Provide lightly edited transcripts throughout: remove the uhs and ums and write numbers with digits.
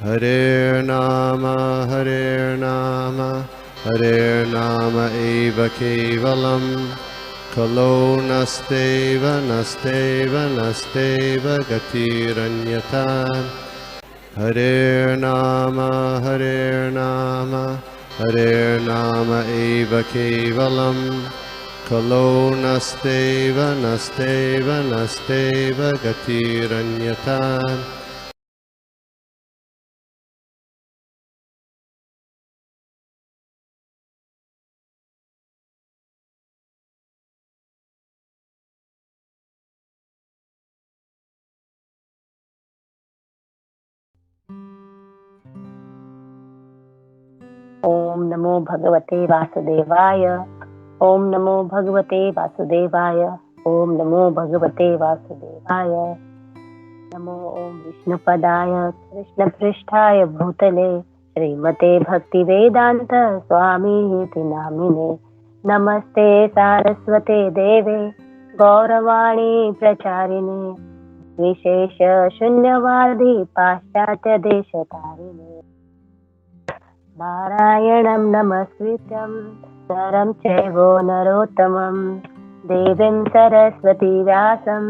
Hare Nama eva kevalam Kalo nasteva nasteva nasteva gatiranyata. Hare Nama eva kevalam Kalo nasteva nasteva nasteva gatiranyata. ओम नमो भगवते वासुदेवाय। ओम नमो भगवते वासुदेवाय। ओम नमो भगवते वासुदेवाय। नमो ओम विष्णुपदाय कृष्णपृष्ठाय भूतले श्रीमते भक्तिवेदांत स्वामी नामिने। नमस्ते सारस्वते देवे गौरवाणी प्रचारिणे विशेष शून्यवादी पाश्चात्य देशतारिणे। नारायणं नमस्कृत्यं नरं चैव नरोत्तमं देवीं सरस्वती व्यासं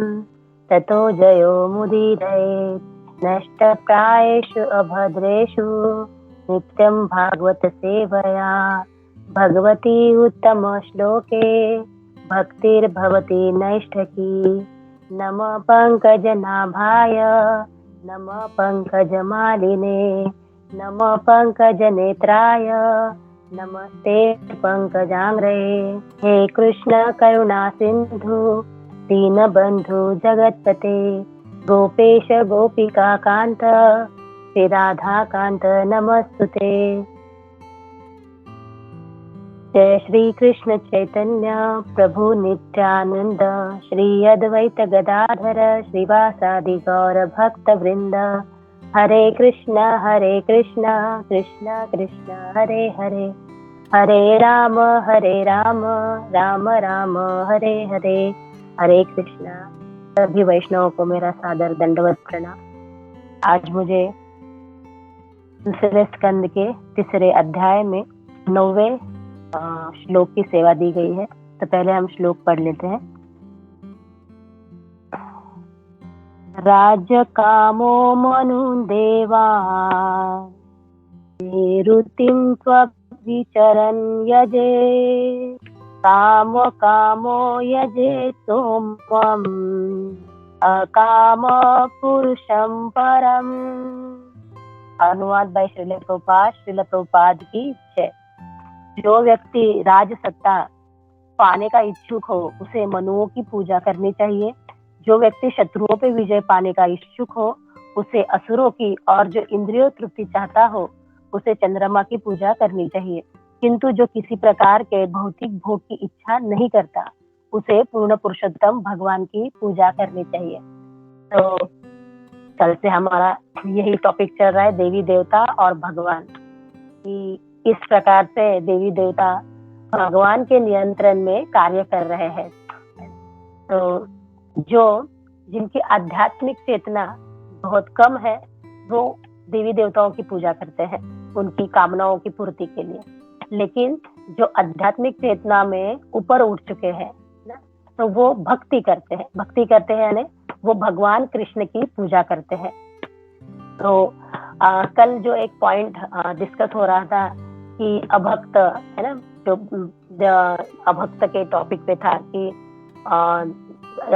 ततो जयो मुदीरयेत्। नष्टप्रायेषु अभद्रेषु नित्यं भागवत सेवया भगवती उत्तमश्लोके भक्तिर्भवति नैष्ठकी। नमः पंकजनाभाय नमः पंकजमालिने नमः पंकजनेत्राय नमस्ते पंकजांग्रे। हे कृष्ण करुणा सिंधु दीनबंधु जगतपते गोपेश गोपिका कांत श्री राधा कांत नमस्तुते। जय श्री कृष्ण चैतन्य प्रभु नित्यानंद श्री अद्वैत गदाधर श्रीवासादि गौर भक्त वृंद। हरे कृष्ण कृष्ण कृष्ण हरे हरे हरे राम राम राम हरे हरे। हरे कृष्णा। सभी वैष्णवों को मेरा सादर दंडवत प्रणाम। आज मुझे दूसरे स्कंद के तीसरे अध्याय में 9वें श्लोक की सेवा दी गई है। तो पहले हम श्लोक पढ़ लेते हैं। राजकामो मनुदेवा रुतिं त्वविचरन् यजे काम कामो यजे सोमम् अकाम पुरुषं परम। अनुवाद बाय श्रील प्रभुपाद की जय। जो व्यक्ति राज सत्ता पाने का इच्छुक हो उसे मनुओं की पूजा करनी चाहिए। जो व्यक्ति शत्रुओं पे विजय पाने का इच्छुक हो उसे असुरों की, और जो इंद्रियों तृप्ति चाहता हो उसे चंद्रमा की पूजा करनी चाहिए। किंतु जो किसी प्रकार के भौतिक भोग की इच्छा नहीं करता उसे पूर्ण पुरुषोत्तम भगवान की पूजा करनी चाहिए। तो कल से हमारा यही टॉपिक चल रहा है, देवी देवता और भगवान की इस प्रकार से देवी देवता भगवान के नियंत्रण में कार्य कर रहे हैं। तो जिनकी आध्यात्मिक चेतना बहुत कम है वो देवी देवताओं की पूजा करते हैं उनकी कामनाओं की पूर्ति के लिए। लेकिन जो आध्यात्मिक चेतना में ऊपर उठ चुके हैं ना, तो वो भक्ति करते हैं यानी वो भगवान कृष्ण की पूजा करते हैं। तो कल जो एक पॉइंट डिस्कस हो रहा था कि अभक्त है ना, जो अभक्त के टॉपिक पे था कि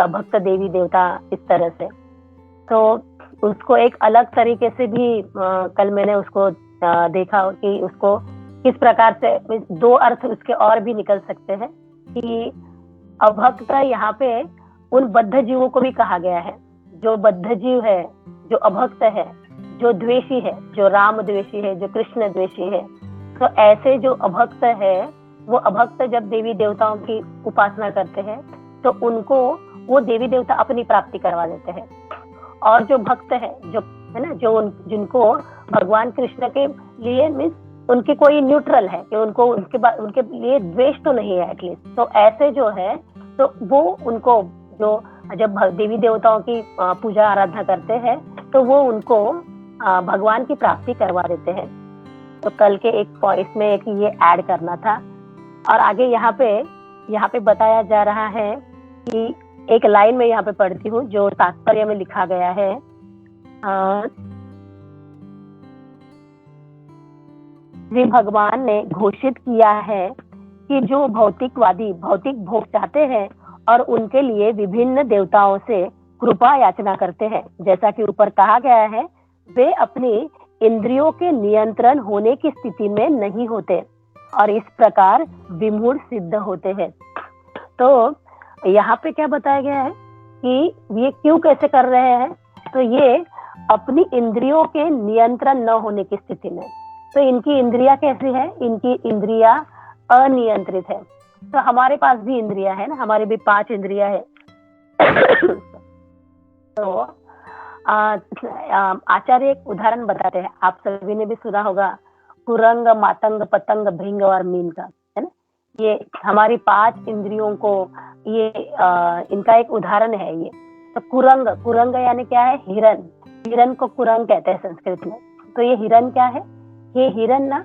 भक्त देवी देवता इस तरह से, तो उसको एक अलग तरीके से भी कल मैंने उसको देखा कि उसको किस प्रकार से दो अर्थ उसके और भी निकल सकते हैं कि अभक्त यहाँ पे उन बद्ध जीवों को भी कहा गया है। जो बद्ध जीव है, जो अभक्त है, जो द्वेषी है, जो राम द्वेषी है, जो कृष्ण द्वेषी है, तो ऐसे जो अभक्त है वो अभक्त जब देवी देवताओं की उपासना करते हैं तो उनको वो देवी देवता अपनी प्राप्ति करवा देते हैं। और जो भक्त है, जो है ना, जिनको भगवान कृष्ण के लिए मीन्स उनके कोई न्यूट्रल है कि उनको उनके लिए द्वेष तो नहीं है एटलीस्ट, तो ऐसे जो है तो वो उनको जो जब देवी देवताओं की पूजा आराधना करते हैं तो वो उनको भगवान की प्राप्ति करवा देते हैं। तो कल के एक पॉइंट में एक ये ऐड करना था। और आगे यहाँ पे बताया जा रहा है कि एक लाइन में यहाँ पे पढ़ती हूँ जो तात्पर्य में लिखा गया है। श्री भगवान ने घोषित किया है कि जो भौतिकवादी भौतिक भोग चाहते हैं और उनके लिए विभिन्न देवताओं से कृपा याचना करते हैं, जैसा कि ऊपर कहा गया है, वे अपनी इंद्रियों के नियंत्रण होने की स्थिति में नहीं होते और इस प्रकार विमूढ़ सिद्ध होते हैं। तो यहाँ पे क्या बताया गया है कि ये क्यों कैसे कर रहे हैं? तो ये अपनी इंद्रियों के नियंत्रण न होने की स्थिति में। तो इनकी इंद्रिया कैसी है? इनकी इंद्रिया अनियंत्रित है। तो हमारे पास भी इंद्रिया है ना, हमारे भी 5 इंद्रिया है। तो आचार्य एक उदाहरण बताते हैं, आप सभी ने भी सुना होगा, कुरंग, मातंग, पतंग, भृंग और मीन का, है ना। ये हमारी 5 इंद्रियों को ये इनका एक उदाहरण है ये। तो कुरंग यानी क्या है? हिरन। हिरन को कुरंग कहते हैं संस्कृत में। तो ये हिरन क्या है? ये हिरन ना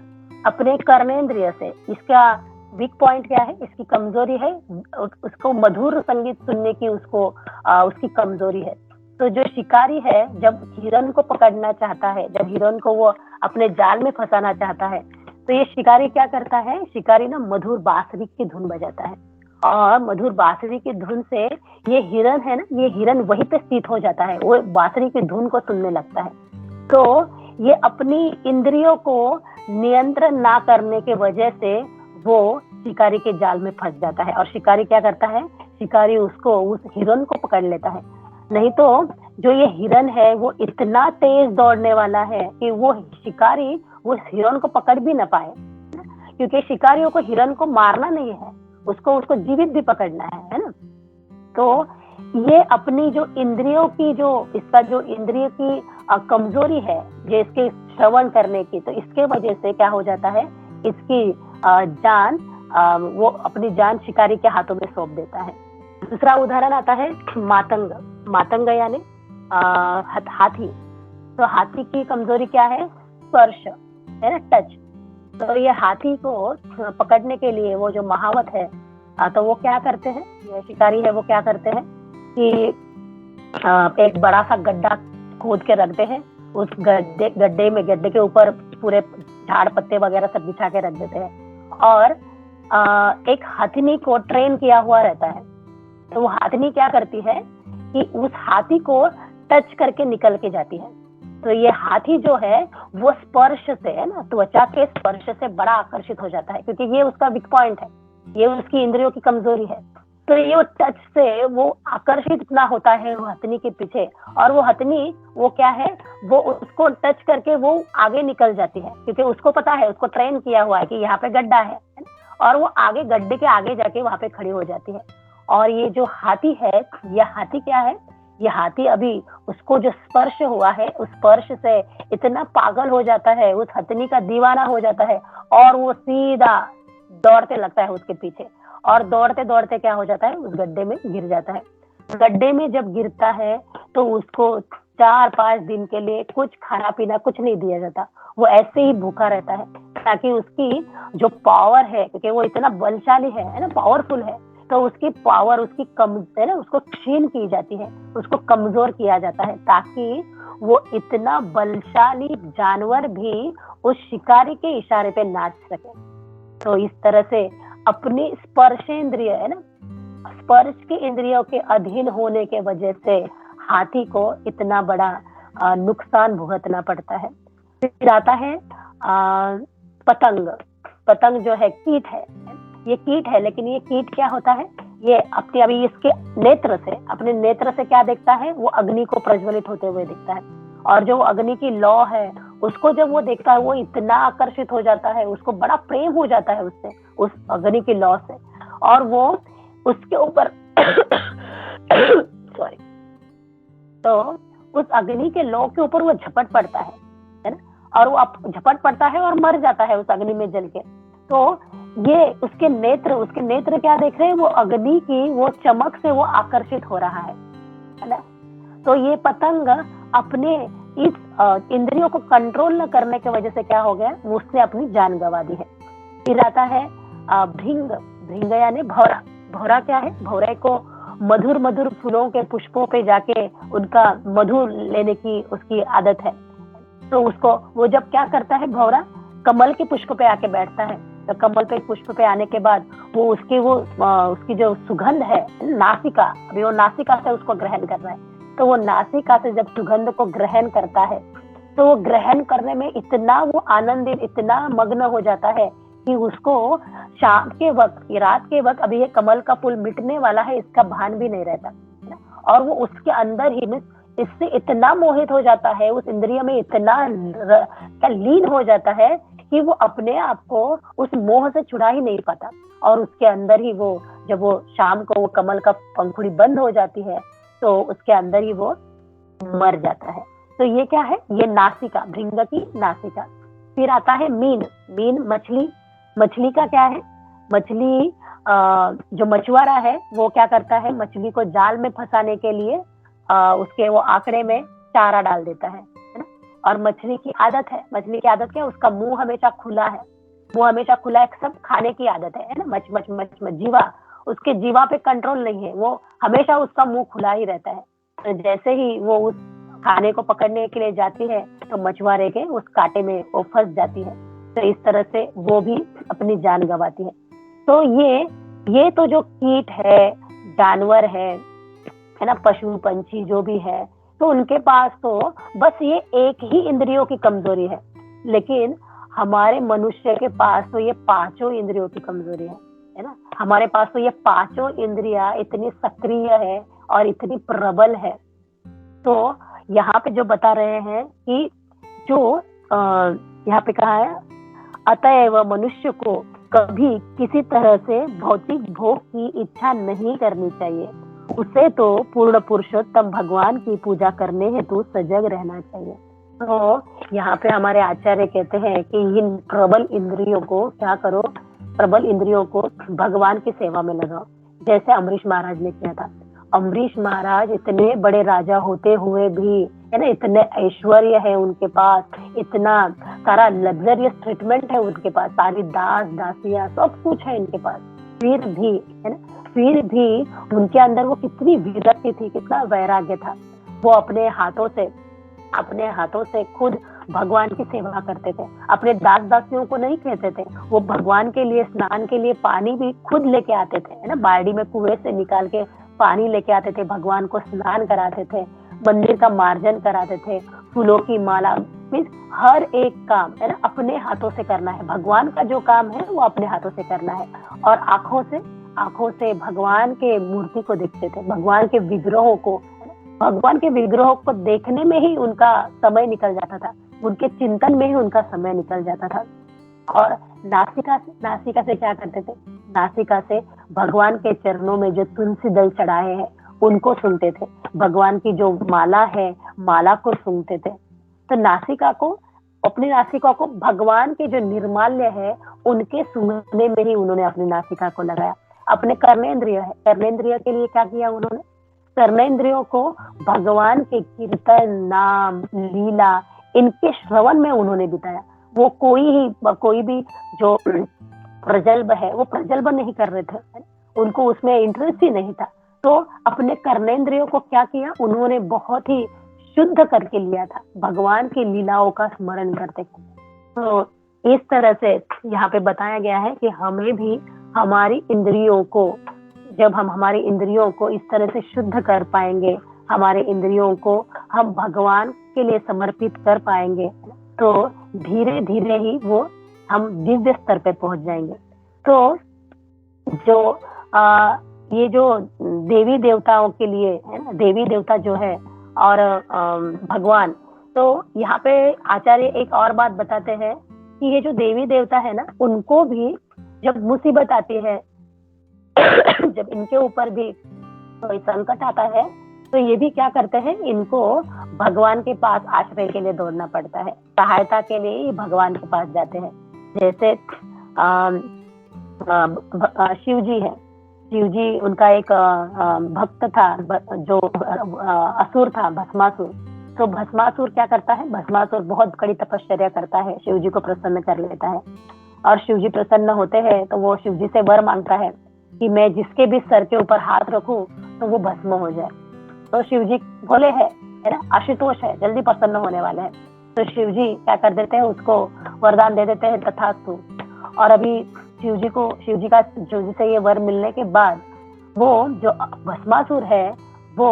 अपने कर्मेंद्रिय से, इसका वीक पॉइंट क्या है? इसकी कमजोरी है, उसको मधुर संगीत सुनने की उसकी कमजोरी है। तो जो शिकारी है, जब हिरन को पकड़ना चाहता है, जब हिरन को वो अपने जाल में फंसाना चाहता है, तो ये शिकारी क्या करता है? शिकारी ना मधुर बांसुरी की धुन बजाता है और मधुर बांसुरी की धुन से ये हिरन है ना, ये हिरन वहीं पे स्थित हो जाता है, वो बांसुरी की धुन को सुनने लगता है। तो ये अपनी इंद्रियों को नियंत्रण ना करने के वजह से वो शिकारी के जाल में फंस जाता है। और शिकारी क्या करता है? शिकारी उस हिरन को पकड़ लेता है। नहीं तो जो ये हिरन है वो इतना तेज दौड़ने वाला है कि वो शिकारी वो हिरन को पकड़ भी ना पाए, क्योंकि शिकारियों को हिरन को मारना नहीं है, उसको जीवित भी पकड़ना है ना। तो ये अपनी जो इंद्रियों की इसका जो इंद्रिय की कमजोरी है, जो इसके श्रवण करने की, तो इसके वजह से क्या हो जाता है? इसकी जान वो अपनी जान शिकारी के हाथों में सौंप देता है। दूसरा उदाहरण आता है मातंग। मातंग यानी हाथी। तो हाथी की कमजोरी क्या है? स्पर्श, है ना, टच। तो ये हाथी को पकड़ने के लिए वो जो महावत है, तो वो क्या करते हैं, ये शिकारी है, वो क्या करते हैं कि एक बड़ा सा गड्ढा खोद के रखते हैं। उस गड्ढे के ऊपर पूरे झाड़ पत्ते वगैरह सब बिछा के रख देते हैं और एक हथनी को ट्रेन किया हुआ रहता है। तो वो हथनी क्या करती है कि उस हाथी को टच करके निकल के जाती है। तो ये हाथी जो है वो स्पर्श से, है ना, त्वचा के स्पर्श से बड़ा आकर्षित हो जाता है, क्योंकि ये उसका वीक पॉइंट है, ये उसकी इंद्रियों की कमजोरी है। तो ये वो टच से वो आकर्षित इतना होता है वो हथनी के पीछे, और वो हथनी वो क्या है, वो उसको टच करके वो आगे निकल जाती है, क्योंकि उसको पता है, उसको ट्रेन किया हुआ है कि यहाँ पे गड्ढा है, और वो आगे गड्ढे के आगे जाके वहां पे खड़ी हो जाती है। और ये जो हाथी है, ये हाथी क्या है, ये हाथी अभी उसको जो स्पर्श हुआ है, उस स्पर्श से इतना पागल हो जाता है, उस हथनी का दीवाना हो जाता है, और वो सीधा दौड़ते लगता है उसके पीछे, और दौड़ते दौड़ते क्या हो जाता है, उस गड्ढे में गिर जाता है। गड्ढे में जब गिरता है तो उसको 4-5 दिन के लिए कुछ खाना पीना कुछ नहीं दिया जाता, वो ऐसे ही भूखा रहता है, ताकि उसकी जो पावर है, क्योंकि वो इतना बलशाली है ना, पावरफुल है, तो उसकी पावर, उसकी कम है ना, उसको क्षीण की जाती है, उसको कमजोर किया जाता है, ताकि वो इतना बलशाली जानवर भी उस शिकारी के इशारे पे नाच सके। तो इस तरह से अपनी स्पर्शेंद्रिय है ना, स्पर्श की इंद्रियों के अधीन होने के वजह से हाथी को इतना बड़ा नुकसान भुगतना पड़ता है। फिर आता है पतंग। पतंग जो है कीट है, ये कीट है, लेकिन ये कीट क्या होता है, ये अपने अभी इसके नेत्र से, अपने नेत्र से क्या देखता है, वो अग्नि को प्रज्वलित होते हुए दिखता है, और जो अग्नि की लौ है उसको जब वो देखता है वो इतना आकर्षित हो जाता है, उसको बड़ा प्रेम हो जाता है उससे, उस अग्नि की लौ से, और वो उसके ऊपर सॉरी, तो उस अग्नि के लौ के ऊपर वो झपट पड़ता है ना, और वो झपट पड़ता है और मर जाता है उस अग्नि में जल के। तो ये उसके नेत्र क्या देख रहे हैं, वो अग्नि की वो चमक से वो आकर्षित हो रहा है ना। तो ये पतंग अपने इस इंद्रियों को कंट्रोल न करने की वजह से क्या हो गया, उसने अपनी जान गंवा दी है। फिर आता है भृंग। भृंग यानी भौरा। भौरा क्या है, भौरे को मधुर मधुर फूलों के पुष्पों पे जाके उनका मधु लेने की उसकी आदत है। तो उसको वो जब क्या करता है, भौरा कमल के पुष्प पे आके बैठता है। तो कमल पे पुष्प पे आने के बाद वो उसकी जो सुगंध है नासिका, अभी वो नासिका से उसको ग्रहण कर रहा है। तो वो नासिका से जब सुगंध को ग्रहण करता है तो वो ग्रहण करने में इतना वो आनंदित, इतना मग्न हो जाता है कि उसको शाम के वक्त, रात के वक्त, अभी ये कमल का फूल मिटने वाला है इसका भान भी नहीं रहता। और वो उसके अंदर ही में इससे इतना मोहित हो जाता है, उस इंद्रिय में इतना लीन हो जाता है कि वो अपने आप को उस मोह से छुड़ा ही नहीं पाता। और उसके अंदर ही वो, जब वो शाम को वो कमल का पंखुड़ी बंद हो जाती है तो उसके अंदर ही वो मर जाता है। तो ये क्या है, ये नासिका, भृंग की नासिका। फिर आता है मीन। मीन मछली। मछली का क्या है, मछली जो मछुआरा है वो क्या करता है, मछली को जाल में फंसाने के लिए उसके वो आंकड़े में चारा डाल देता है ना। और मछली की आदत है, मछली की आदत क्या है, उसका मुंह हमेशा खुला है। मुंह हमेशा खुला है, सब खाने की आदत है ना। मच मच मच मच जीवा, उसके जीवा पे कंट्रोल नहीं है, वो हमेशा उसका मुंह खुला ही रहता है। तो जैसे ही वो उस खाने को पकड़ने के लिए जाती है तो मछुआरे के उस कांटे में वो फंस जाती है। तो इस तरह से वो भी अपनी जान गंवाती है। तो ये तो जो कीट है, जानवर है ना, पशु पंछी जो भी है, तो उनके पास तो बस ये एक ही इंद्रियों की कमजोरी है। लेकिन हमारे मनुष्य के पास तो ये पांचों इंद्रियों की कमजोरी है ना। हमारे पास तो ये पांचों इंद्रियां इतनी सक्रिय है और इतनी प्रबल है। तो यहाँ पे जो बता रहे हैं कि जो यहाँ पे कहा है, अतएव मनुष्य को कभी किसी तरह से भौतिक भोग की इच्छा नहीं करनी चाहिए। उसे तो पूर्ण पुरुषोत्तम भगवान की पूजा करने हेतु सजग रहना चाहिए। तो यहाँ पे हमारे आचार्य कहते हैं कि इन प्रबल इंद्रियों को क्या करो, प्रबल इंद्रियों को भगवान की सेवा में लगाओ, जैसे अम्बरीश महाराज ने किया था। अम्बरीश महाराज इतने बड़े राजा होते हुए भी, है ना, इतने ऐश्वर्य है उनके पास, इतना सारा लग्जरियस ट्रीटमेंट है उनके पास, सारी दास दासियां सब कुछ है इनके पास, फिर भी, है ना, फिर भी उनके अंदर वो कितनी विरक्ति थी, कितना वैराग्य था। वो अपने हाथों से खुद भगवान की सेवा करते थे। अपने दास दासियों को नहीं कहते थे, वो भगवान के लिए स्नान के लिए पानी भी खुद लेके आते थे, है ना, बाल्टी में कुएं से निकाल के पानी लेके आते थे, भगवान को स्नान कराते थे, मंदिर का मार्जन कराते थे, फूलों की माला, मीन्स हर एक काम, है ना, अपने हाथों से करना है। भगवान का जो काम है वो अपने हाथों से करना है। और आंखों से भगवान के मूर्ति को देखते थे, भगवान के विग्रहों को देखने में ही उनका समय निकल जाता था, उनके चिंतन में ही उनका समय निकल जाता था। और नासिका से क्या करते थे, नासिका से भगवान के चरणों में जो तुलसी दल चढ़ाए हैं उनको सुनते थे, भगवान की जो माला है माला को सुनते थे। तो अपनी नासिका को भगवान के जो निर्माल्य है उनके सुनने में ही उन्होंने अपनी नासिका को लगाया। अपने कर्मेंद्रिय के लिए क्या किया उन्होंने, कर्मेंद्रियों को भगवान के कीर्तन, नाम, लीला, इनके श्रवण में उन्होंने बिताया। वो कोई भी जो प्रजल्भ है वो प्रजल्भ नहीं कर रहे थे, उनको उसमें इंटरेस्ट ही नहीं था। तो अपने कर्मेंद्रियों को क्या किया, उन्होंने बहुत ही शुद्ध करके लिया था, भगवान की लीलाओं का स्मरण करते। तो इस तरह से यहाँ पे बताया गया है कि हमें भी हमारी इंद्रियों को, जब हम हमारी इंद्रियों को इस तरह से शुद्ध कर पाएंगे, हमारे इंद्रियों को हम भगवान के लिए समर्पित कर पाएंगे, तो धीरे धीरे ही वो हम दिव्य स्तर पे पहुंच जाएंगे। तो जो ये जो देवी देवताओं के लिए है ना, देवी देवता जो है और भगवान, तो यहाँ पे आचार्य एक और बात बताते हैं कि ये जो देवी देवता है ना, उनको भी जब मुसीबत आती है जब इनके ऊपर भी कोई संकट आता है तो ये भी क्या करते हैं, इनको भगवान के पास आश्रय के लिए दौड़ना पड़ता है, सहायता के लिए ही भगवान के पास जाते हैं। जैसे शिव जी उनका एक भक्त था जो असुर था, भस्मासुर। तो भस्मासुर क्या करता है, भस्मासुर बहुत कड़ी तपश्चर्या करता है, शिव जी को प्रसन्न कर लेता है। और शिव जी प्रसन्न होते हैं तो वो शिव जी से वर मांगता है कि मैं जिसके भी सर के ऊपर हाथ रखूं तो वो भस्म हो जाए। तो शिव जी बोले है ना, आशुतोष है, जल्दी प्रसन्न होने वाले हैं। तो शिव जी क्या कर देते हैं, उसको वरदान दे देते हैं, तथास्तु। और अभी शिव जी से ये वर मिलने के बाद वो जो भस्मासुर है वो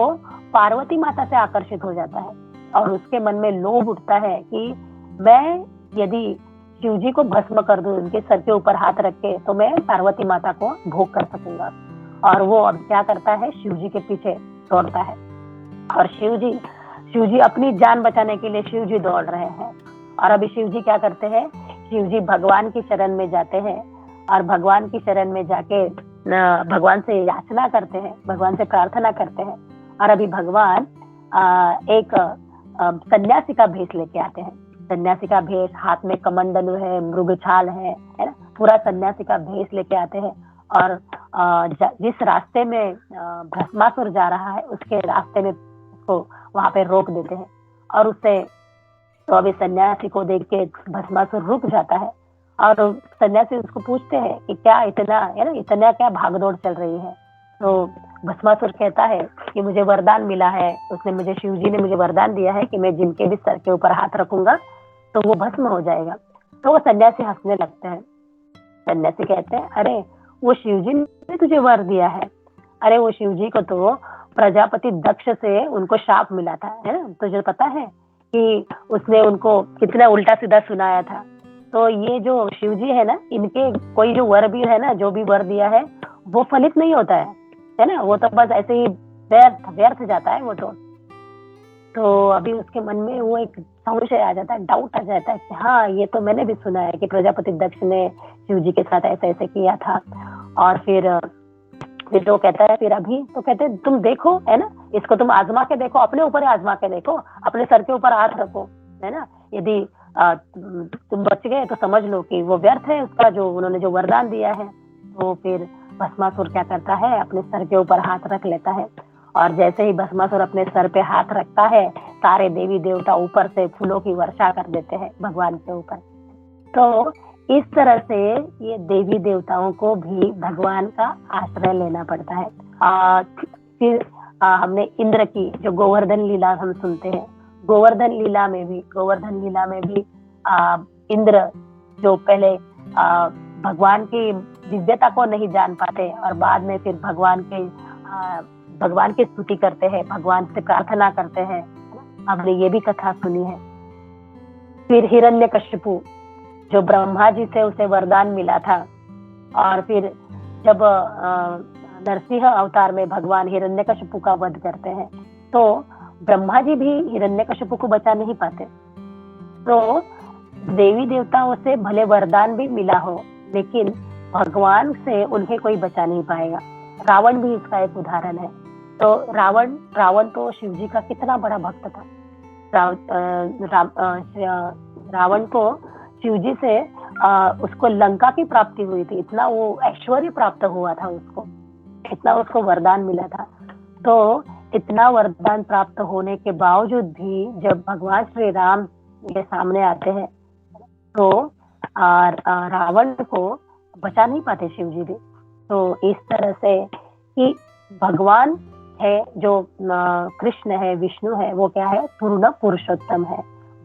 पार्वती माता से आकर्षित हो जाता है और उसके मन में लोभ उठता है कि मैं यदि शिव जी को भस्म कर दूं उनके सर के ऊपर हाथ रख के तो मैं पार्वती माता को भोग कर सकूंगा। और वो अब क्या करता है, शिव जी के पीछे दौड़ता है। और शिव जी अपनी जान बचाने के लिए शिव जी दौड़ रहे हैं। और अभी शिव जी क्या करते हैं, शिव जी भगवान की शरण में जाते हैं और भगवान की शरण में जाके भगवान से याचना करते हैं, भगवान से प्रार्थना करते हैं। और अभी भगवान एक सन्यासी का भेष लेके आते हैं। सन्यासी का भेष, हाथ में कमंडलू है, मृगछाल है ना, पूरा सन्यासी का भेष लेके आते हैं। और जिस रास्ते में भस्मासुर जा रहा है उसके रास्ते में उसको वहां पे रोक देते हैं। और उससे तो अभी सन्यासी को देख के भस्मासुर रुक जाता है और सन्यासी उसको पूछते हैं कि क्या इतना है ना, इतना क्या भागदौड़ चल रही है। तो भस्मासुर कहता है कि मुझे वरदान मिला है, उसने मुझे, शिव जी ने मुझे वरदान दिया है कि मैं जिनके भी सर के ऊपर हाथ रखूंगा तो वो भस्म हो जाएगा। तो वो सन्यासी हंसने लगते हैं। सन्यासी कहते हैं अरे वो शिव जी ने तुझे वर दिया है, अरे वो शिव जी को तो प्रजापति दक्ष से उनको शाप मिला था, है ना, तुझे पता है कि उसने उनको कितना उल्टा सीधा सुनाया था। तो ये जो शिव जी है ना, इनके कोई जो वर भी है ना, जो भी वर दिया है वो फलित नहीं होता है ना, वो तो बस ऐसे ही व्यर्थ जाता है वो तो अभी उसके मन में वो एक संशय आ जाता है, डाउट आ जाता है कि हाँ ये तो मैंने भी सुना है कि प्रजापति दक्ष ने शिव जी के साथ ऐसे ऐसे किया था। और फिर जो कहता है फिर अभी तो कहते हैं तुम देखो, है ना, इसको तुम आजमा के देखो, अपने ऊपर आजमा के देखो, अपने सर के ऊपर हाथ रखो, है ना, यदि तुम बच गए तो समझ लो कि वो व्यर्थ है उसका जो उन्होंने जो वरदान दिया है। तो फिर भस्मासुर क्या करता है, अपने सर के ऊपर हाथ रख लेता है। और जैसे ही भस्मासुर अपने सर पे हाथ रखता है सारे देवी देवता ऊपर से फूलों की वर्षा कर देते हैं भगवान के ऊपर। तो इस तरह से ये देवी देवताओं को भी भगवान का आश्रय लेना पड़ता है। फिर हमने इंद्र की जो गोवर्धन लीला हम सुनते हैं, गोवर्धन लीला में भी इंद्र जो पहले भगवान की दिव्यता को नहीं जान पाते और बाद में फिर भगवान की स्तुति करते हैं, भगवान से प्रार्थना करते हैं, हमने ये भी कथा सुनी है। फिर हिरण्यकशिपु जो ब्रह्मा जी से उसे वरदान मिला था और फिर जब नरसिंह अवतार में भगवान हिरण्यकशिपु का वध करते हैं तो ब्रह्मा जी भी हिरण्यकशिपु को बचा नहीं पाते। तो देवी देवताओं से भले वरदान भी मिला हो लेकिन भगवान से उन्हें कोई बचा नहीं पाएगा। रावण भी इसका एक उदाहरण है। तो रावण तो शिव जी का कितना बड़ा भक्त था। रावण को शिव जी से उसको लंका की प्राप्ति हुई थी, इतना वो ऐश्वर्य प्राप्त हुआ था उसको, इतना उसको वरदान मिला था। तो इतना वरदान प्राप्त होने के बावजूद भी जब भगवान श्री राम के सामने आते हैं तो रावण को बचा नहीं पाते शिव जी भी। तो इस तरह से कि भगवान है जो कृष्ण है, विष्णु है, वो क्या है, पूर्ण पुरुषोत्तम है,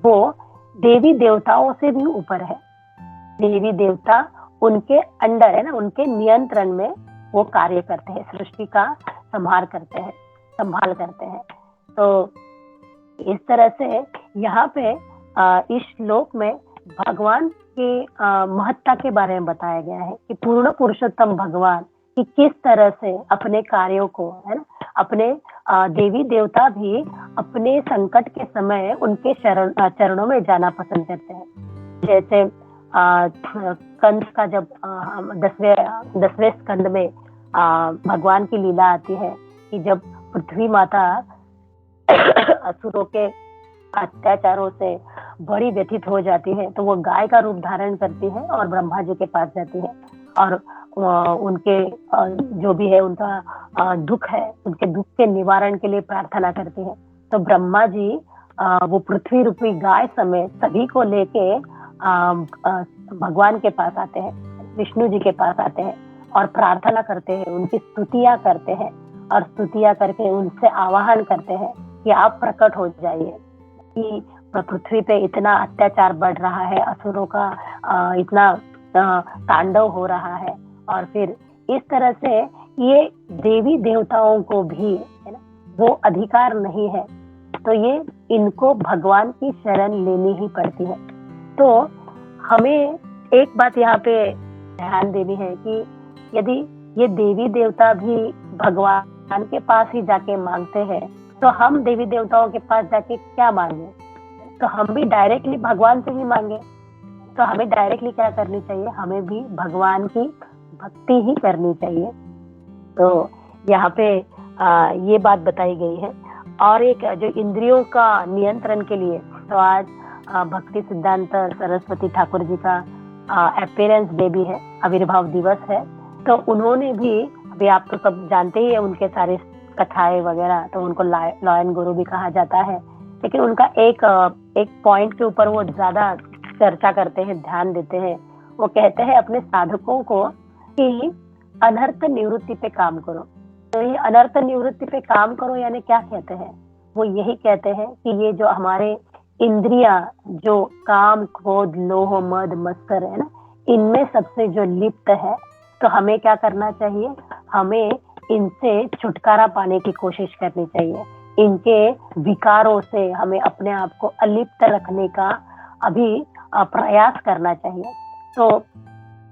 वो देवी देवताओं से भी ऊपर है। देवी देवता उनके अंडर है ना, उनके नियंत्रण में वो कार्य करते हैं, सृष्टि का संभाल करते हैं। तो इस तरह से यहाँ पे इस श्लोक में भगवान के महत्ता के बारे में बताया गया है कि पूर्ण पुरुषोत्तम भगवान कि किस तरह से अपने कार्यों को, है ना, अपने देवी देवता भी अपने संकट के समय उनके चरणों में जाना पसंद करते हैं। जैसे कंस का जब 10वें स्कंद में भगवान की लीला आती है कि जब पृथ्वी माता असुरों के अत्याचारों से बड़ी व्यथित हो जाती है तो वो गाय का रूप धारण करती है और ब्रह्मा जी के पास जाती है और उनके जो भी है उनका दुख है, उनके दुख के निवारण के लिए प्रार्थना करती है। तो ब्रह्मा जी वो पृथ्वी रूपी गाय समेत सभी को लेके भगवान के पास आते हैं, विष्णु जी के पास आते हैं और प्रार्थना करते हैं, उनकी स्तुतियां करते हैं और स्तुतियां करके उनसे आवाहन करते हैं कि आप प्रकट हो जाइए, कि पृथ्वी पे इतना अत्याचार बढ़ रहा है, असुरों का इतना तांडव हो रहा है। और फिर इस तरह से ये देवी देवताओं को भी, है ना, वो अधिकार नहीं है, तो ये इनको भगवान की शरण लेनी ही पड़ती है। तो हमें एक बात यहाँ पे ध्यान देनी है कि यदि ये देवी देवता भी भगवान के पास ही जाके मांगते हैं, तो हम देवी देवताओं के पास जाके क्या मांगे? तो हम भी डायरेक्टली भगवान से ही मांगे। तो हमें डायरेक्टली क्या करनी चाहिए? हमें भी भगवान की भक्ति ही करनी चाहिए। तो यहाँ पे ये बात बताई गई है। और एक जो इंद्रियों का नियंत्रण के लिए, तो आज भक्ति सिद्धांत सरस्वती ठाकुर जी का अपीयरेंस डे भी है, आविर्भाव दिवस है। तो उन्होंने भी, अभी आप तो सब जानते ही है उनके सारे कथाएं वगैरह, तो उनको लॉयन गुरु भी कहा जाता है, लेकिन उनका एक पॉइंट के ऊपर वो ज्यादा चर्चा करते हैं, ध्यान देते हैं। वो कहते हैं अपने साधकों को कि अनर्थ निवृत्ति पे काम करो। तो ये अनर्थ निवृत्ति पे काम करो यानी क्या कहते हैं? वो यही कहते हैं कि ये जो हमारे इंद्रियां, जो काम, क्रोध, लोभ, मद, मत्सर है ना, इनमें सबसे जो लिप्त है, तो हमें क्या करना चाहिए? हमें इनसे छुटकारा पाने की कोशिश करनी चाहिए। इनके विकारों से हमें अपने आप को अलिप्त रखने का अभी प्रयास करना चाहिए। तो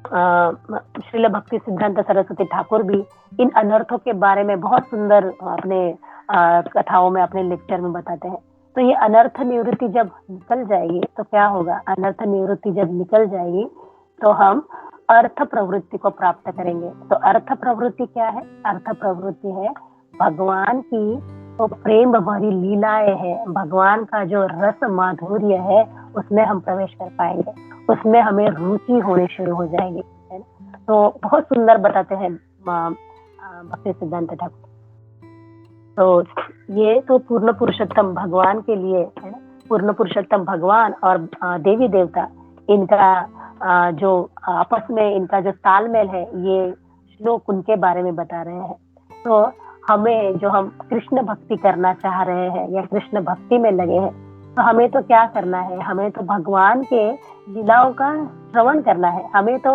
श्रील भक्ति सिद्धांत सरस्वती ठाकुर भी इन अनर्थों के बारे में बहुत सुंदर अपने कथाओं में, अपने लेक्चर में बताते हैं। तो ये अनर्थ निवृत्ति जब निकल जाएगी तो क्या होगा? अनर्थ निवृत्ति जब निकल जाएगी तो हम अर्थ प्रवृत्ति को प्राप्त करेंगे। तो अर्थ प्रवृत्ति क्या है? अर्थ प्रवृत्ति है भगवान की तो प्रेम भरी लीलाएं है, भगवान का जो रस माधुर्य है, उसमें हम प्रवेश कर पाएंगे, उसमें हमें रुचि होने शुरू हो जाएगी, है ना। तो बहुत सुंदर बताते हैं भक्ति सिद्धांत ठाकुर। तो ये तो पूर्ण पुरुषोत्तम भगवान के लिए, है ना, पूर्ण पुरुषोत्तम भगवान और देवी देवता, इनका जो आपस में इनका जो तालमेल है, ये श्लोक उनके बारे में बता रहे हैं। तो हमें, जो हम कृष्ण भक्ति करना चाह रहे हैं या कृष्ण भक्ति में लगे हैं, तो हमें तो क्या करना है? हमें तो भगवान के लीलाओं का श्रवण करना है। हमें तो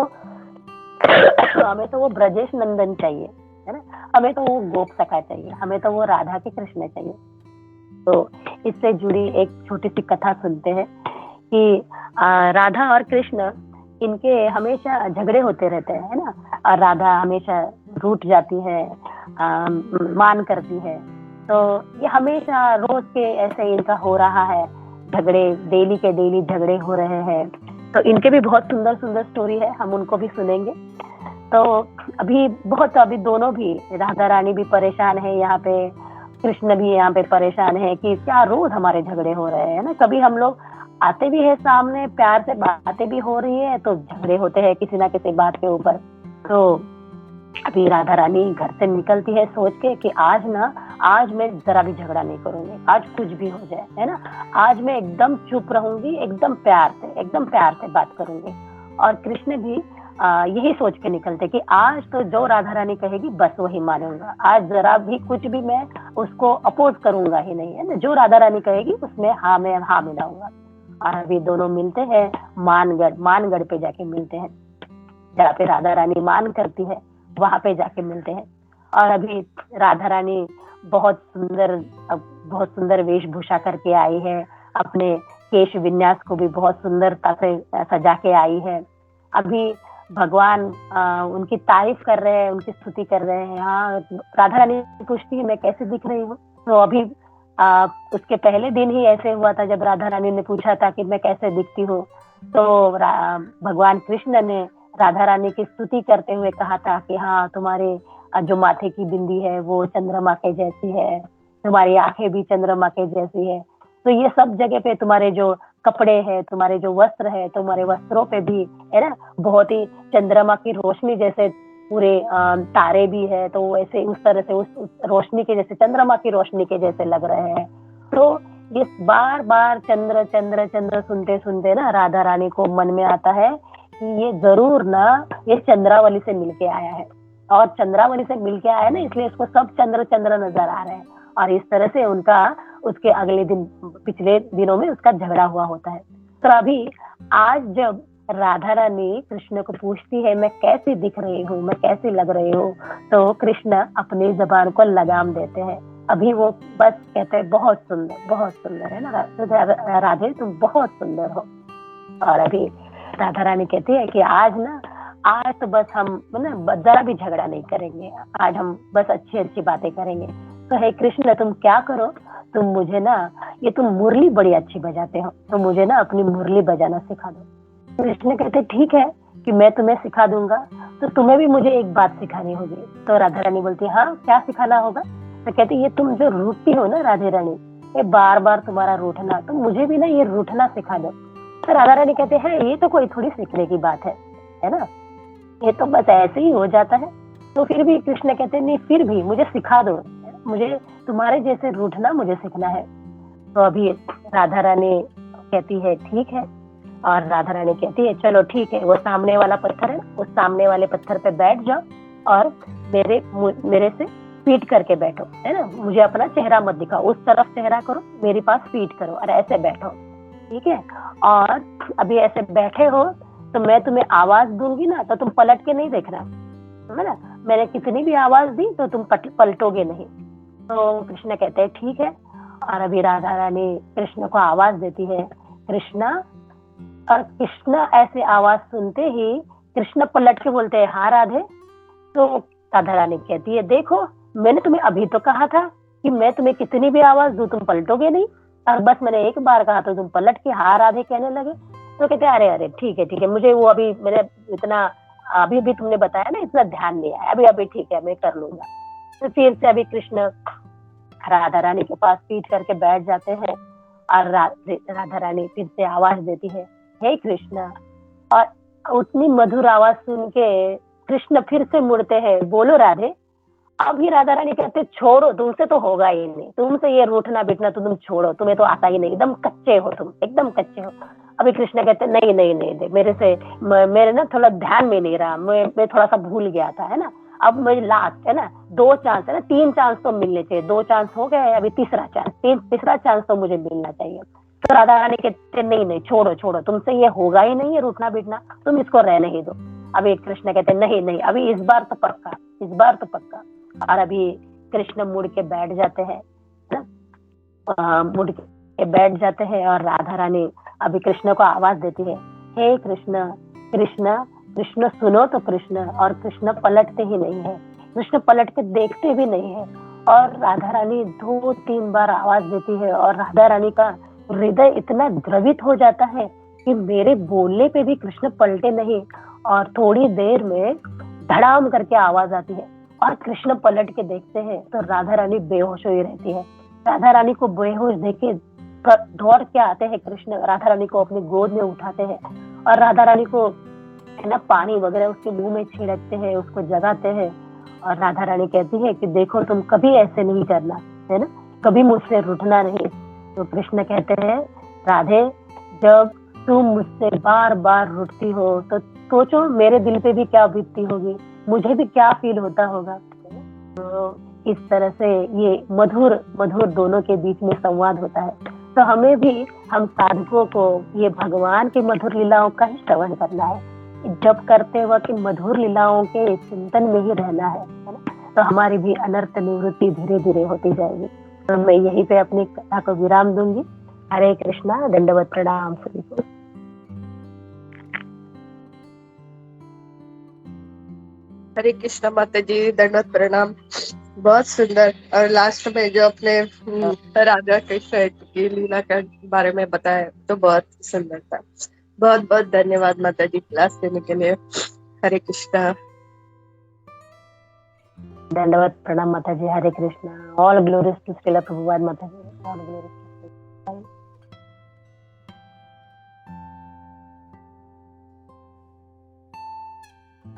वो ब्रजेश नंदन चाहिए, है ना, हमें तो वो गोप सखा चाहिए, हमें तो वो राधा के कृष्ण चाहिए। तो इससे जुड़ी एक छोटी सी कथा सुनते हैं कि राधा और कृष्ण, इनके हमेशा झगड़े होते रहते हैं, है ना। और राधा हमेशा रूठ जाती है, मान करती है। तो ये हमेशा रोज के ऐसे इनका हो रहा है, झगड़े, डेली के डेली झगड़े हो रहे हैं। तो इनके भी बहुत सुंदर सुंदर स्टोरी है, हम उनको भी सुनेंगे। तो अभी दोनों भी, राधा रानी भी परेशान है यहाँ पे, कृष्ण भी यहाँ पे परेशान है कि क्या रोज हमारे झगड़े हो रहे हैं ना। कभी हम लोग आते भी है सामने, प्यार से बातें भी हो रही है, तो झगड़े होते हैं किसी ना किसी बात के ऊपर। तो अभी राधा रानी घर से निकलती है सोच के कि आज मैं जरा भी झगड़ा नहीं करूंगी, आज कुछ भी हो जाए, है ना, आज मैं एकदम चुप रहूंगी, एकदम प्यार से बात करूंगी। और कृष्ण भी यही सोच के निकलते कि आज तो जो राधा रानी कहेगी बस वही मानूंगा, आज जरा भी कुछ भी मैं उसको अपोज करूंगा ही नहीं, है ना, जो राधा रानी कहेगी उसमें मैं हाँ मिलाऊंगा। और अभी दोनों मिलते हैं मानगढ़ पे जाके मिलते हैं, जहाँ पे राधा रानी मान करती है, वहां पे जाके मिलते हैं। और अभी राधा रानी बहुत सुंदर वेशभूषा करके आई है, अपने केश विन्यास को भी बहुत सुंदरता से सजा के आई है। अभी भगवान उनकी तारीफ कर रहे हैं, उनकी स्तुति कर रहे हैं। हाँ, राधा रानी पूछती है मैं कैसे दिख रही हूँ। तो अभी उसके पहले दिन ही ऐसे हुआ था, जब राधा रानी ने पूछा था कि मैं कैसे दिखती हूँ, तो भगवान कृष्ण ने राधा रानी की स्तुति करते हुए कहा था कि हाँ, तुम्हारे जो माथे की बिंदी है वो चंद्रमा के जैसी है, तुम्हारी आंखें भी चंद्रमा के जैसी है। तो ये सब जगह पे तुम्हारे जो कपड़े हैं, तुम्हारे जो वस्त्र है, तुम्हारे वस्त्रों पे भी, है ना, बहुत ही चंद्रमा की रोशनी जैसे पूरे तारे भी है, तो वैसे उस तरह से उस रोशनी के जैसे, चंद्रमा की रोशनी के जैसे लग रहे हैं। तो ये बार बार चंद्र चंद्र चंद्र सुनते सुनते ना राधा रानी को मन में आता है कि ये जरूर ना ये चंद्रावली से मिलके आया है, और चंद्रावली से मिलके आया ना इसलिए इसको सब चंद्र चंद्र नजर आ रहे हैं। और इस तरह से उनका उसके अगले दिन पिछले दिनों में उसका झगड़ा हुआ होता है। तो अभी आज जब राधा रानी कृष्ण को पूछती है मैं कैसी दिख रही हूँ, मैं कैसी लग रही हूँ, तो कृष्ण अपनी जबान को लगाम देते हैं। अभी वो बस कहते हैं बहुत सुंदर है ना राधे, तुम बहुत सुंदर हो। और अभी राधा रानी कहती है कि आज तो बस हम ना जरा भी झगड़ा नहीं करेंगे, आज हम बस अच्छी अच्छी बातें करेंगे। तो हे कृष्ण तुम क्या करो, तुम मुझे ना ये तुम मुरली बड़ी अच्छी बजाते हो, तो मुझे ना अपनी मुरली बजाना सिखा दो। कृष्ण कहते ठीक है कि मैं तुम्हें सिखा दूंगा, तो तुम्हें भी मुझे एक बात सिखानी होगी। तो राधा रानी बोलती हाँ क्या सिखाना होगा। तो कहती ये तुम जो रूठती हो ना राधे रानी, ये बार बार तुम्हारा रूठना, तो मुझे भी ना ये रूठना सिखा दो। तो राधा रानी कहते हैं ये तो कोई थोड़ी सीखने की बात है ना, ये तो बस ऐसे ही हो जाता है। तो फिर भी कृष्ण कहते नहीं फिर भी मुझे सिखा दो, मुझे तुम्हारे जैसे रूठना मुझे सीखना है। तो अभी राधा रानी कहती है ठीक है, और राधा रानी कहती है चलो ठीक है, वो सामने वाला पत्थर है, उस सामने वाले पत्थर पे बैठ जाओ और मेरे से पीट करके बैठो, है ना, मुझे अपना चेहरा मत दिखाओ, उस तरफ चेहरा करो, मेरे पास पीट करो और ऐसे बैठो, ठीक है। और अभी ऐसे बैठे हो तो मैं तुम्हें आवाज दूंगी ना तो तुम पलट के नहीं देखना, है ना, मैंने कितनी भी आवाज दी तो तुम पलटोगे नहीं। तो कृष्ण कहते हैं ठीक है। और अभी राधा रानी कृष्ण को आवाज देती है कृष्णा, और कृष्ण ऐसे आवाज सुनते ही कृष्ण पलट के बोलते हैं हाँ राधे। तो राधा रानी कहती है देखो मैंने तुम्हें अभी तो कहा था कि मैं तुम्हें कितनी भी आवाज दूं तुम पलटोगे नहीं, और बस मैंने एक बार कहा तो तुम पलट के हाँ राधे कहने लगे। तो कहते अरे अरे ठीक है मुझे वो अभी मैंने इतना अभी भी तुमने बताया ना इतना ध्यान नहीं आया, अभी ठीक है मैं कर लूंगा। तो फिर से अभी कृष्ण राधा रानी के पास पीट करके बैठ जाते हैं, और राधा रानी फिर से आवाज देती है हे कृष्ण, और उतनी मधुर आवाज सुन के कृष्ण फिर से मुड़ते हैं बोलो राधे। अभी राधा रानी कहते छोड़ो, तुमसे तो होगा ही नहीं, तुमसे ये रूठना बिठना तो तुम छोड़ो, तुम्हें तो आता ही नहीं, एकदम कच्चे हो तुम, एकदम कच्चे हो। अभी कृष्ण कहते नहीं नहीं नहीं मेरे से मेरे ना थोड़ा ध्यान में नहीं रहा, मैं थोड़ा सा भूल गया था, है ना, अब मुझे लास्ट है ना 2 चांस है ना, 3 चांस तो मिलने चाहिए, 2 चांस हो गए, अभी तीसरा चांस तो मुझे मिलना चाहिए। तो राधा रानी कहते नहीं नहीं छोड़ो छोड़ो, तुमसे ये होगा ही नहीं है रूठना बिठना, तुम इसको रहने ही दो। अभी कृष्ण कहते नहीं नहीं अभी इस बार तो पक्का। और अभी कृष्ण मुड़ के बैठ जाते हैं, मुड़ के बैठ जाते हैं, और राधा रानी अभी कृष्ण को आवाज देती है हे कृष्ण कृष्ण सुनो तो कृष्ण। और कृष्ण पलटते ही नहीं है, कृष्ण पलट के देखते भी नहीं है, और राधा रानी 2-3 बार आवाज देती है, और राधा रानी का हृदय इतना द्रवित हो जाता है कि मेरे बोलने पे भी कृष्ण पलटे नहीं, और थोड़ी देर में धड़ाम करके आवाज आती है और कृष्ण पलट के देखते हैं तो राधा रानी बेहोश हुई रहती है। राधा रानी को बेहोश देखे दौड़ के आते हैं कृष्ण, राधा रानी को अपनी गोद में उठाते हैं, और राधा रानी को है ना पानी वगैरह उसके मुंह में छिड़कते हैं, उसको जगाते हैं, और राधा रानी कहती है कि देखो तुम कभी ऐसे नहीं करना, है ना, कभी मुझसे रूठना नहीं। तो कृष्ण कहते हैं राधे जब तुम मुझसे बार बार रूठती हो तो सोचो मेरे दिल पे भी क्या बीतती होगी, मुझे भी क्या फील होता होगा। तो इस तरह से ये मधुर दोनों के बीच में संवाद होता है। तो हमें भी हम साधकों को ये भगवान की मधुर लीलाओं का ही श्रवण करना है, जब करते वक्त मधुर लीलाओं के चिंतन में ही रहना है ना, तो हमारी भी अनर्थ निवृत्ति धीरे धीरे होती जाएगी। तो मैं यहीं पे अपनी कथा को विराम दूंगी। हरे कृष्णा, दंडवत प्रणाम सभी को। हरे कृष्णा माता जी, दंडवत प्रणाम। बहुत सुंदर। और लास्ट में जो अपने राधा कृष्ण की लीला के बारे में बताया तो बहुत सुंदर था। बहुत बहुत धन्यवाद माता जी क्लास देने के लिए। हरे कृष्णा। दंडवत प्रणाम माता जी। Hare Krishna. All glories to Srila Prabhupada माता जी। All glories to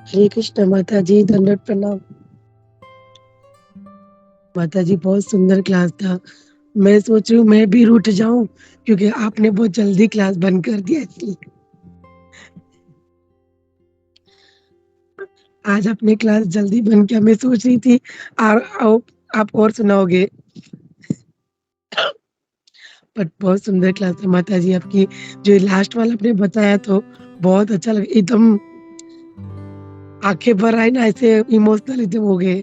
Hare Krishna माता जी, दंडवत प्रणाम। माता जी बहुत सुंदर क्लास था, मैं सोच रही हूँ मैं भी रूठ जाऊं, क्योंकि आपने बहुत जल्दी क्लास बंद कर दिया, इसलिए आज अपनी क्लास जल्दी बंद किया। मैं सोच रही थी आप और सुनाओगे, बट बहुत सुंदर क्लास है माता जी आपकी। जो लास्ट वाला आपने बताया तो बहुत अच्छा लगा, एकदम आंखें भर आई ना, ऐसे इमोशनल एकदम हो गए।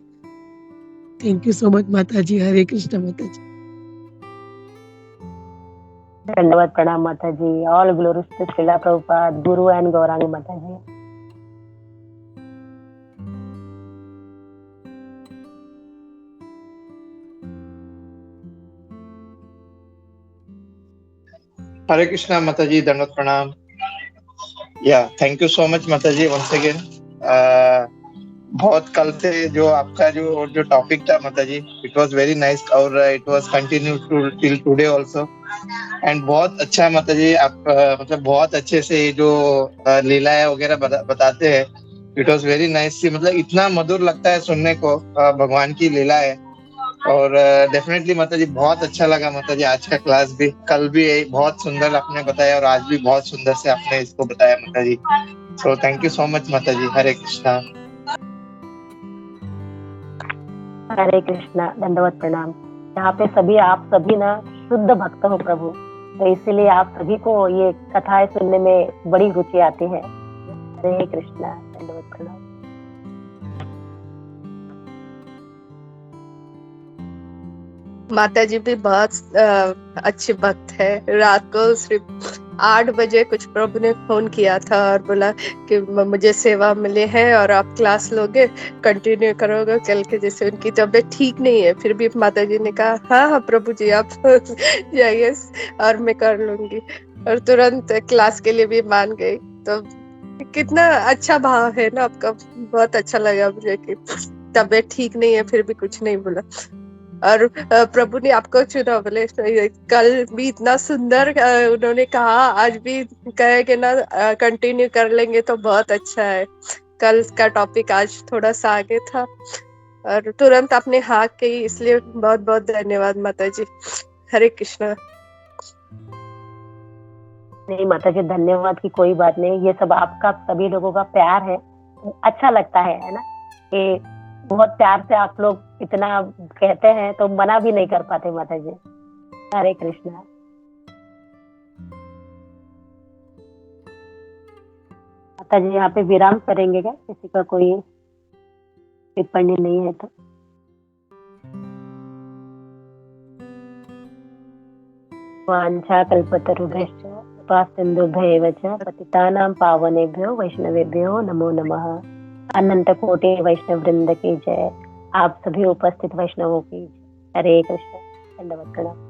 थैंक यू सो मच माता जी। हरे कृष्ण माता जी। धन्यवाद, प्रणाम माता जी। All glories to Srila Prabhupada, guru and Gaurang माता जी। Hare Krishna Mataji, Dandavat Pranam. Yeah, thank you so much Mataji once again. बहुत कल से जो आपका जो टॉपिक था माताजी, इट वाज वेरी नाइस और it was continue to till today also. And बहुत अच्छा है माताजी, आप मतलब बहुत अच्छे से जो लीलाएं वगैरह बताते हैं। इट वाज वेरी नाइस, मतलब इतना मधुर लगता है सुनने को भगवान की लीलाएं। और डेफिनेटली माताजी बहुत अच्छा लगा माताजी आज का क्लास भी, कल भी बहुत सुंदर आपने बताया और आज भी बहुत सुंदर से आपने इसको बताया माताजी। So thank you so much माताजी। हरे कृष्णा। हरे कृष्णा, दंडवत प्रणाम। यहाँ पे आप सभी ना शुद्ध भक्त हो प्रभु, तो इसीलिए आप सभी को ये कथाएं सुनने में बड़ी रुचि आती है। हरे कृष्णा, दंडवत प्रणाम। माता जी भी बहुत अच्छी भक्त है। रात को सिर्फ 8 बजे कुछ प्रभु ने फोन किया था और बोला कि मुझे सेवा मिले है और आप क्लास लोगे, कंटिन्यू करोगे कल के। जैसे उनकी तबीयत ठीक नहीं है, फिर भी माता जी ने कहा हाँ हाँ प्रभु जी आप जाइए और मैं कर लूंगी, और तुरंत क्लास के लिए भी मान गई। तो कितना अच्छा भाव है ना आपका। बहुत अच्छा लगा मुझे कि तबीयत ठीक नहीं है फिर भी कुछ नहीं बोला, और प्रभु ने आपको चुना। बोले कल भी इतना सुंदर उन्होंने कहा, आज भी कहेंगे ना कंटिन्यू कर लेंगे तो बहुत अच्छा है। कल का टॉपिक आज थोड़ा सा आगे था और तुरंत आपने हाँ कही, इसलिए बहुत बहुत धन्यवाद माता जी। हरे कृष्णा। नहीं माता जी, धन्यवाद की कोई बात नहीं, ये सब आपका सभी लोगों का प्यार है, अच्छा लगता है ना, कि बहुत प्यार से आप लोग इतना कहते हैं तो मना भी नहीं कर पाते माता जी। हरे कृष्णा। माता जी यहाँ पे विराम करेंगे क्या? किसी का कोई टिप्पणी नहीं है तो। वाञ्छा कल्पतरुभ्यश्च कृपा सिन्धुभ्यैव च पतितानां पावनेभ्यो वैष्णवेभ्यो नमो नमः। अनंत कोटि वैष्णव वृंद की जय। आप सभी उपस्थित वैष्णवों की जय। हरे कृष्ण, दंडवत प्रणाम।